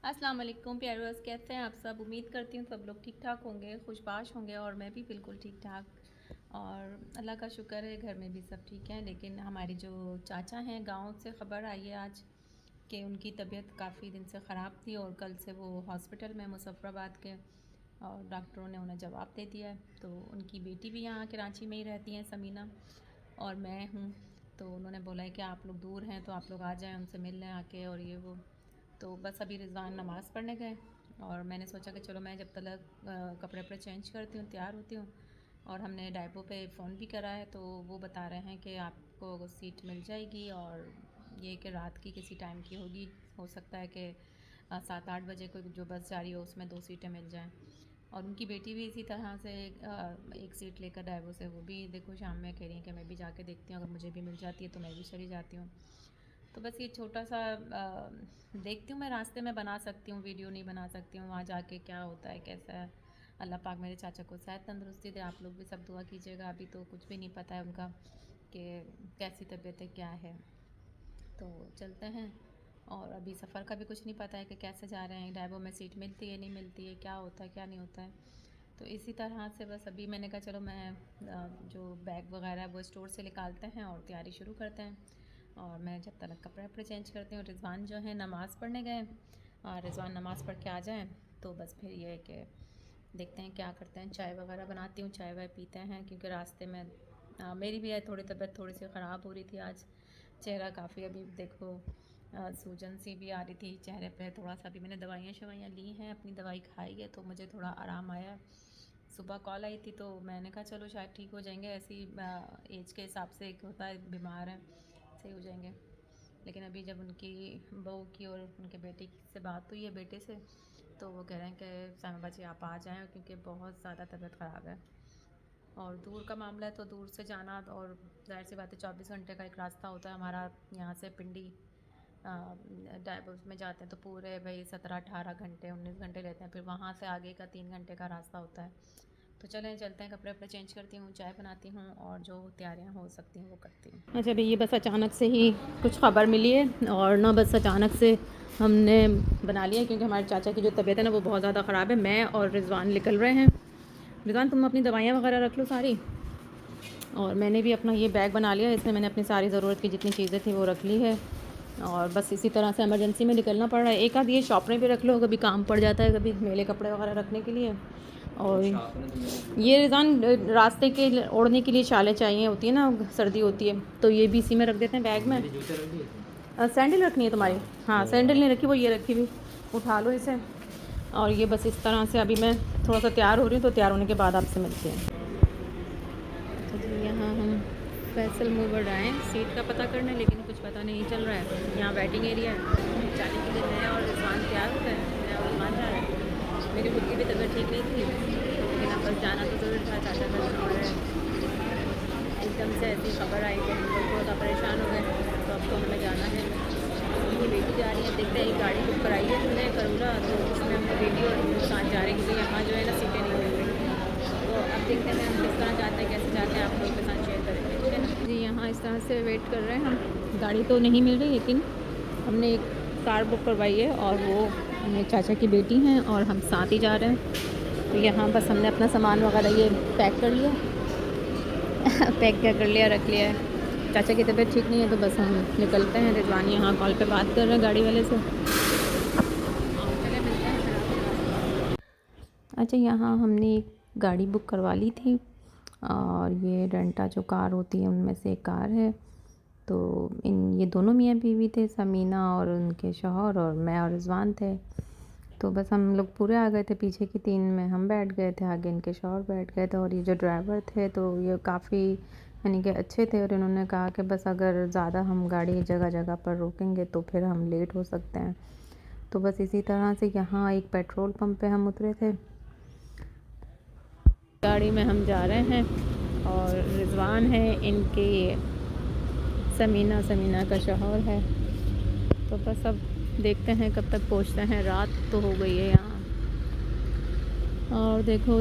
अस्सलाम वालेकुम प्यारे दोस्त, कैसे हैं आप सब। उम्मीद करती हूँ सब लोग ठीक ठाक होंगे, खुशबाश होंगे और मैं भी बिल्कुल ठीक ठाक। और अल्लाह का शुक्र है घर में भी सब ठीक है। लेकिन हमारी जो चाचा हैं गांव से ख़बर आई है आज कि उनकी तबीयत काफ़ी दिन से ख़राब थी और कल से वो हॉस्पिटल में मुजफ्फराबाद के, और डॉक्टरों ने उन्हें जवाब दे दिया है। तो उनकी बेटी भी यहाँ कराची में ही रहती हैं, समीना, और मैं हूँ। तो उन्होंने बोला है कि आप लोग दूर हैं तो आप लोग आ जाएं, उनसे मिल लें आके और ये वो। तो बस अभी रिजवान नमाज़ पढ़ने गए और मैंने सोचा कि चलो मैं जब तक कपड़े वपड़े चेंज करती हूँ, तैयार होती हूँ। और हमने डाइपो पे फ़ोन भी करा है तो वो बता रहे हैं कि आपको सीट मिल जाएगी, और ये कि रात की किसी टाइम की होगी। हो सकता है कि 7-8 बजे कोई जो बस जा रही हो उसमें 2 सीटें मिल जाएं। और उनकी बेटी भी इसी तरह से एक सीट लेकर डाइवो से, वो भी देखो शाम में कह रही हैं कि मैं भी जाके देखती हूँ, अगर मुझे भी मिल जाती है तो मैं भी चली जाती हूँ। तो बस ये छोटा सा देखती हूँ, मैं रास्ते में बना सकती हूँ, वीडियो नहीं बना सकती हूँ वहाँ जाके क्या होता है कैसा है। अल्लाह पाक मेरे चाचा को सेहत तंदुरुस्ती दे। आप लोग भी सब दुआ कीजिएगा, अभी तो कुछ भी नहीं पता है उनका कि कैसी तबीयत है क्या है। तो चलते हैं। और अभी सफ़र का भी कुछ नहीं पता है कि कैसे जा रहे हैं, डाइवो में सीट मिलती है नहीं मिलती है, क्या होता है क्या नहीं होता है। तो इसी तरह से बस अभी मैंने कहा चलो मैं जो बैग वगैरह है वो स्टोर से निकालते हैं और तैयारी शुरू करते हैं। और मैं जब तक कपड़े वपड़े चेंज करती हूँ, रिजवान जो है नमाज़ पढ़ने गए, और रिजवान नमाज़ पढ़ के आ जाएँ तो बस फिर ये है कि देखते हैं क्या करते हैं। चाय वगैरह बनाती हूँ, चाय वाय पीते हैं, क्योंकि रास्ते में मेरी भी थोड़ी तबीयत थोड़ी सी ख़राब हो रही थी आज। चेहरा काफ़ी अभी देखो सूजन सी भी आ रही थी चेहरे पे थोड़ा सा। अभी मैंने दवाइयाँ शवाइयाँ ली हैं, अपनी दवाई खाई है तो मुझे थोड़ा आराम आया है। सुबह कॉल आई थी तो मैंने कहा चलो शायद ठीक हो जाएंगे, ऐसी एज के हिसाब से एक होता है बीमार है, सही हो जाएंगे। लेकिन अभी जब उनकी बहू की और उनके बेटे से बात हुई है, बेटे से, तो वो कह रहे हैं कि सामा बाजी आप आ जाएं क्योंकि बहुत ज़्यादा तबीयत ख़राब है। और दूर का मामला है तो दूर से जाना, और जाहिर सी बात है 24 घंटे का एक रास्ता होता है हमारा यहाँ से पिंडी डाइवर्स में जाते हैं तो पूरे भाई 17-18 घंटे 19 घंटे लेते हैं, फिर वहाँ से आगे का 3 घंटे का रास्ता होता है। तो चलें चलते हैं, कपड़े वपड़े चेंज करती हूँ, चाय बनाती हूँ और जो तैयारियाँ हो सकती हैं वो करती हूँ। अच्छा भाई, ये बस अचानक से ही कुछ खबर मिली है और ना बस अचानक से हमने बना लिया, क्योंकि हमारे चाचा की जो तबीयत है ना वो बहुत ज़्यादा ख़राब है। मैं और रिजवान निकल रहे हैं। रिजवान तुम अपनी दवाइयाँ वगैरह रख लो सारी, और मैंने भी अपना ये बैग बना लिया, इसमें मैंने अपनी सारी ज़रूरत की जितनी चीज़ें थी वो रख ली है। और बस इसी तरह से इमरजेंसी में निकलना पड़ रहा है। एक आध ये शॉपरें भी रख लो, कभी काम पड़ जाता है, कभी मेले कपड़े वगैरह रखने के लिए। और ये रिजान रास्ते के ओढ़ने के लिए शालें चाहिए होती है ना, सर्दी होती है तो ये भी इसी में रख देते हैं बैग में। सैंडल रखनी है तुम्हारी? हाँ सैंडल नहीं रखी, वो ये रखी हुई, उठा लो इसे। और ये बस इस तरह से अभी मैं थोड़ा सा तैयार हो रही हूँ, तो तैयार होने के बाद आपसे मिलते हैं। तो जी यहाँ हम फैसल मूवर आए सीट का पता करने, लेकिन कुछ पता नहीं चल रहा है। यहाँ वेटिंग एरिया है, जाने के लिए मैं और रिजवान तैयार हो गए। मैं और रिजवान जा रहे हैं, मेरी खुद की भी तबीयत ठीक नहीं थी, लेकिन अब बस जाना तो ज़रूर था। चाचा का और एकदम से ऐसी खबर आई कि हम लोग थोड़ा सा परेशान हो गए, तो अब तो हमें जाना है। ये बेटी जा रही है, देखते हैं एक गाड़ी बुक कराई है हमने करूला, तो उसमें हमने बेटी और साथ जा रहे हैं, क्योंकि यहाँ जो है ना सीटें नहीं मिल रही। तो अब देखते हैं हम किस तरह जाते हैं, कैसे जाते हैं, आप लोगों के साथ शेयर करेंगे, ठीक है ना जी। यहाँ इस तरह से वेट कर रहे हैं हम, गाड़ी तो नहीं मिल रही, लेकिन हमने एक कार बुक करवाई है और वो मेरे चाचा की बेटी हैं और हम साथ ही जा रहे हैं। तो यहाँ बस हमने अपना सामान वगैरह ये पैक कर लिया पैक क्या कर लिया, रख लिया है। चाचा की तबीयत ठीक नहीं है तो बस हम निकलते हैं। रिजवानी यहाँ कॉल पे बात कर रहे हैं गाड़ी वाले से, और चले मिलते हैं। अच्छा, यहाँ हमने एक गाड़ी बुक करवा ली थी, और ये रेंटा जो कार होती है उनमें से एक कार है। तो ये दोनों मियाँ बीवी थे, समीना और उनके शौहर, और मैं और रिजवान थे। तो बस हम लोग पूरे आ गए थे, पीछे की 3 में हम बैठ गए थे, आगे इनके शौहर बैठ गए थे। और ये जो ड्राइवर थे तो ये काफ़ी यानी कि अच्छे थे, और इन्होंने कहा कि बस अगर ज़्यादा हम गाड़ी जगह जगह पर रोकेंगे तो फिर हम लेट हो सकते हैं। तो बस इसी तरह से यहाँ एक पेट्रोल पंप पे हम उतरे थे। गाड़ी में हम जा रहे हैं, और रिजवान है इनके, समीना का शौहर है। तो बस अब देखते हैं कब तक पहुंचते हैं, रात तो हो गई है यहाँ। और देखो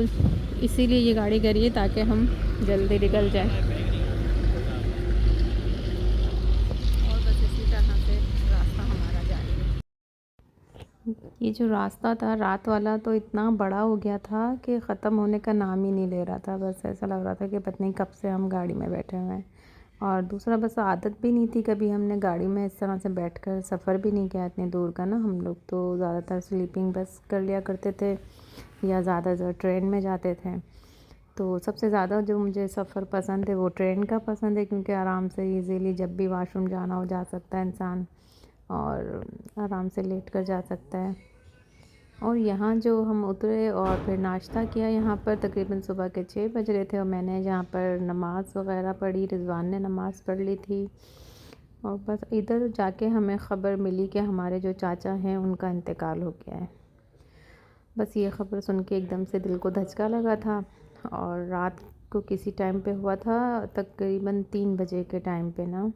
इसीलिए ये गाड़ी करी है ताकि हम जल्दी निकल जाएं। और बस इसी तरह से रास्ता हमारा जारी है। ये जो रास्ता था रात वाला तो इतना बड़ा हो गया था कि ख़त्म होने का नाम ही नहीं ले रहा था। बस ऐसा लग रहा था कि पता नहीं कब से हम गाड़ी में बैठे हुए हैं। और दूसरा बस आदत भी नहीं थी, कभी हमने गाड़ी में इस तरह से बैठकर सफ़र भी नहीं किया इतनी दूर का ना। हम लोग तो ज़्यादातर स्लीपिंग बस कर लिया करते थे या ज़्यादातर ट्रेन में जाते थे। तो सबसे ज़्यादा जो मुझे सफ़र पसंद है वो ट्रेन का पसंद है, क्योंकि आराम से इजीली जब भी वॉशरूम जाना हो जा सकता है इंसान और आराम से लेट कर जा सकता है। और यहाँ जो हम उतरे और फिर नाश्ता किया, यहाँ पर तकरीबन सुबह के 6 बज रहे थे और मैंने यहाँ पर नमाज़ वग़ैरह पढ़ी, रिज़वान ने नमाज़ पढ़ ली थी। और बस इधर जाके हमें ख़बर मिली कि हमारे जो चाचा हैं उनका इंतकाल हो गया है। बस ये ख़बर सुन के एकदम से दिल को धचका लगा था। और रात को किसी टाइम पे हुआ था, तकरीबन 3 बजे के टाइम पे ना।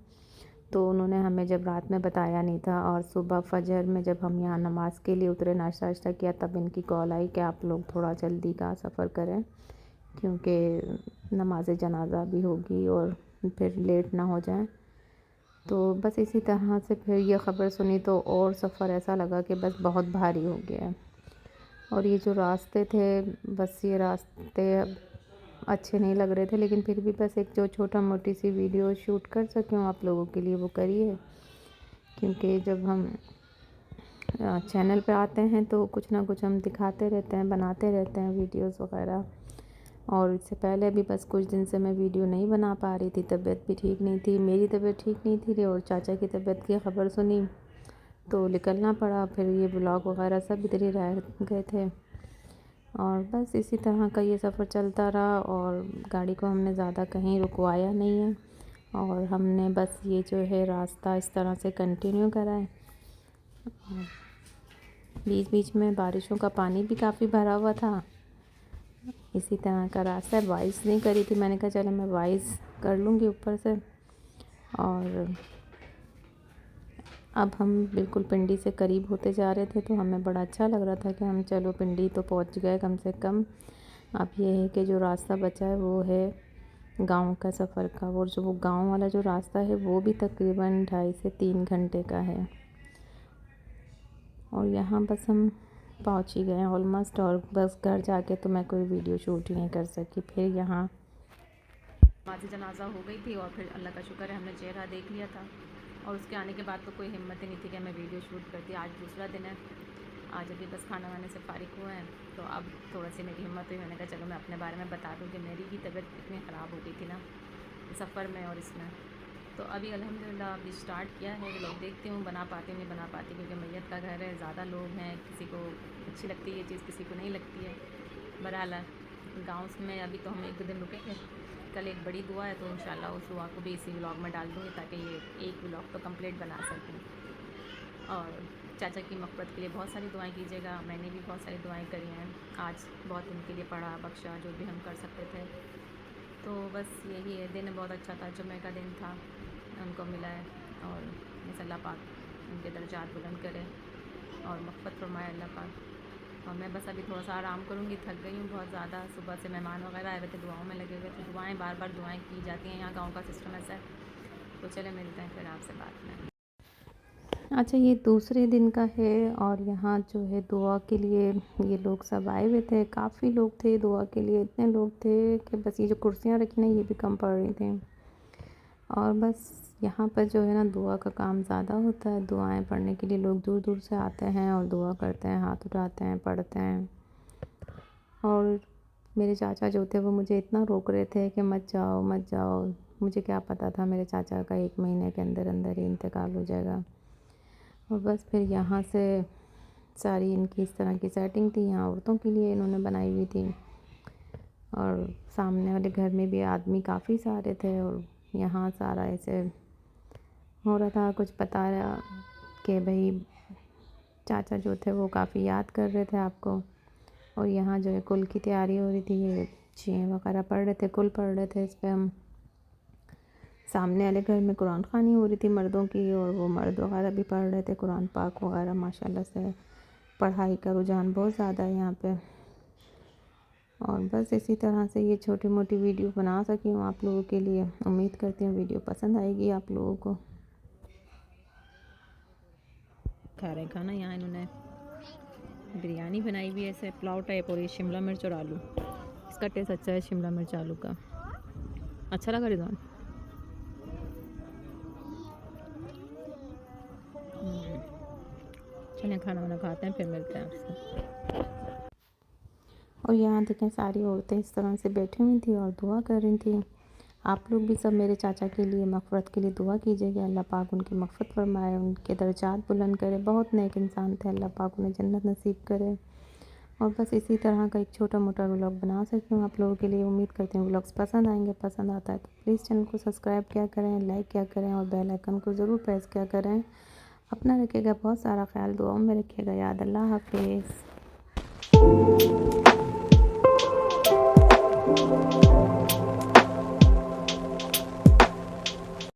तो उन्होंने हमें जब रात में बताया नहीं था और सुबह फ़जर में जब हम यहाँ नमाज़ के लिए उतरे, नाश्ता वाश्ता किया, तब इनकी कॉल आई कि आप लोग थोड़ा जल्दी का सफ़र करें क्योंकि नमाज जनाज़ा भी होगी और फिर लेट ना हो जाए। तो बस इसी तरह से फिर ये ख़बर सुनी तो और सफ़र ऐसा लगा कि बस बहुत भारी हो गया है। और ये जो रास्ते थे, बस ये रास्ते अच्छे नहीं लग रहे थे, लेकिन फिर भी बस एक जो छोटा मोटी सी वीडियो शूट कर सकी हूँ आप लोगों के लिए वो करी है। क्योंकि जब हम चैनल पे आते हैं तो कुछ ना कुछ हम दिखाते रहते हैं, बनाते रहते हैं वीडियोस वगैरह। और इससे पहले भी बस कुछ दिन से मैं वीडियो नहीं बना पा रही थी, तबीयत भी ठीक नहीं थी, मेरी तबीयत ठीक नहीं थी और चाचा की तबीयत की ख़बर सुनी तो निकलना पड़ा। फिर ये ब्लॉग वगैरह सब इधर ही रह गए थे। और बस इसी तरह का ये सफ़र चलता रहा और गाड़ी को हमने ज़्यादा कहीं रुकवाया नहीं है और हमने बस ये जो है रास्ता इस तरह से कंटिन्यू करा है। बीच बीच में बारिशों का पानी भी काफ़ी भरा हुआ था। इसी तरह का रास्ता है। वॉइस नहीं करी थी, मैंने कहा चलो मैं वॉइस कर लूँगी ऊपर से। और अब हम बिल्कुल पिंडी से करीब होते जा रहे थे तो हमें बड़ा अच्छा लग रहा था कि हम चलो पिंडी तो पहुंच गए कम से कम। अब ये है कि जो रास्ता बचा है वो है गांव का सफ़र का। और जो वो गांव वाला जो रास्ता है वो भी तकरीबन 2.5 से 3 घंटे का है। और यहाँ बस हम पहुँच ही गए ऑलमोस्ट। और बस घर जाके तो मैं कोई वीडियो शूट ही नहीं कर सकी। फिर यहाँ नमाज़ जनाज़ा हो गई थी और फिर अल्लाह का शुक्र है हमने चेहरा देख लिया था। और उसके आने के बाद तो कोई हिम्मत ही नहीं थी कि मैं वीडियो शूट करती। आज दूसरा दिन है, आज अभी बस खाना वाने से फ़ारिग हुए हैं तो अब थोड़ा सी मेरी हिम्मत हुई, मैंने कहा चलो मैं अपने बारे में बता दूँ कि मेरी भी तबीयत इतनी ख़राब हो गई थी ना सफ़र में और इसमें। तो अभी अल्हम्दुलिल्लाह अभी स्टार्ट किया है, लोग देखती हूँ बना पाती हूँ नहीं बना पाती, क्योंकि मैयत का घर है, ज़्यादा लोग हैं, किसी को अच्छी लगती है ये चीज़, किसी को नहीं लगती है। बहरहाल गाँव में अभी तो हम 1-2 दिन रुकेंगे, कल एक बड़ी दुआ है तो इंशाल्लाह उस दुआ को भी इसी व्लॉग में डाल दूँगी ताकि ये एक व्लॉग तो कंप्लीट बना सकूँ। और चाचा की मग़फ़िरत के लिए बहुत सारी दुआएं कीजिएगा, मैंने भी बहुत सारी दुआएं करी हैं, आज बहुत उनके लिए पढ़ा बख्शा जो भी हम कर सकते थे। तो बस यही है, दिन बहुत अच्छा था, जुम्मे का दिन था, उनको मिला है। और बस अल्लाह पाक उनके दर्जात बुलंद करे और मग़फ़िरत फरमाए अल्लाह पाक। और मैं बस अभी थोड़ा सा आराम करूँगी, थक गई हूँ बहुत ज़्यादा, सुबह से मेहमान वगैरह आए हुए थे, दुआओं में लगे हुए थे, दुआएं बार बार दुआएं की जाती हैं, यहाँ गांव का सिस्टम ऐसा है। तो चले मिलते हैं फिर आपसे बाद में। अच्छा, ये दूसरे दिन का है और यहाँ जो है दुआ के लिए ये लोग सब आए हुए थे, काफ़ी लोग थे दुआ के लिए, इतने लोग थे कि बस ये जो कुर्सियाँ रखी ना ये भी कम पड़ रही थी। और बस यहाँ पर जो है ना दुआ का काम ज़्यादा होता है, दुआएं पढ़ने के लिए लोग दूर दूर से आते हैं और दुआ करते हैं, हाथ उठाते हैं, पढ़ते हैं। और मेरे चाचा जो थे वो मुझे इतना रोक रहे थे कि मत जाओ मत जाओ। मुझे क्या पता था मेरे चाचा का 1 महीने के अंदर अंदर ही इंतकाल हो जाएगा। और बस फिर यहाँ से सारी इनकी इस तरह की सेटिंग थी, यहाँ औरतों के लिए इन्होंने बनाई हुई थी। और सामने वाले घर में भी आदमी काफ़ी सारे थे और यहाँ सारा ऐसे हो रहा था, कुछ बता रहा कि भाई चाचा जो थे वो काफ़ी याद कर रहे थे आपको। और यहाँ जो है कुल की तैयारी हो रही थी, ये चीं वगैरह पढ़ रहे थे, कुल पढ़ रहे थे इस पर हम। सामने वाले घर में कुरान ख़वानी हो रही थी मर्दों की और वो मर्द वगैरह भी पढ़ रहे थे कुरान पाक वगैरह। माशाल्लाह से पढ़ाई का रुझान बहुत ज़्यादा है यहाँ पे। और बस इसी तरह से ये छोटी मोटी वीडियो बना सकी हूँ आप लोगों के लिए। उम्मीद करती हूँ वीडियो पसंद आएगी आप लोगों को। खा रहे खाना यहाँ इन्होंने बिरयानी बनाई हुई है ऐसे पुलाव टाइप, और ये शिमला मिर्च और आलू। इसका टेस्ट अच्छा है शिमला मिर्च आलू का। अच्छा लगा रिजवान? चलें खाना वाना खाते हैं, फिर मिलते हैं आपसे। और यहाँ देखें सारी औरतें इस तरह से बैठी हुई थी और दुआ कर रही थी। आप लोग भी सब मेरे चाचा के लिए मग़फ़िरत के लिए दुआ कीजिएगा। अल्लाह पाक उनकी मग़फ़िरत फ़रमाए, उनके दर्जात बुलंद करे। बहुत नेक इंसान थे, अल्लाह पाक उन्हें जन्नत नसीब करे। और बस इसी तरह का एक छोटा मोटा व्लॉग बना सकती हूँ आप लोगों के लिए। उम्मीद करती हूँ व्लॉग्स पसंद आएंगे। पसंद आता है तो प्लीज़ चैनल को सब्सक्राइब किया करें, लाइक किया करें और बेल आइकन को ज़रूर प्रेस किया करें। अपना रखिएगा बहुत सारा ख्याल, दुआओं में रखिएगा याद। अल्लाह हाफिज़।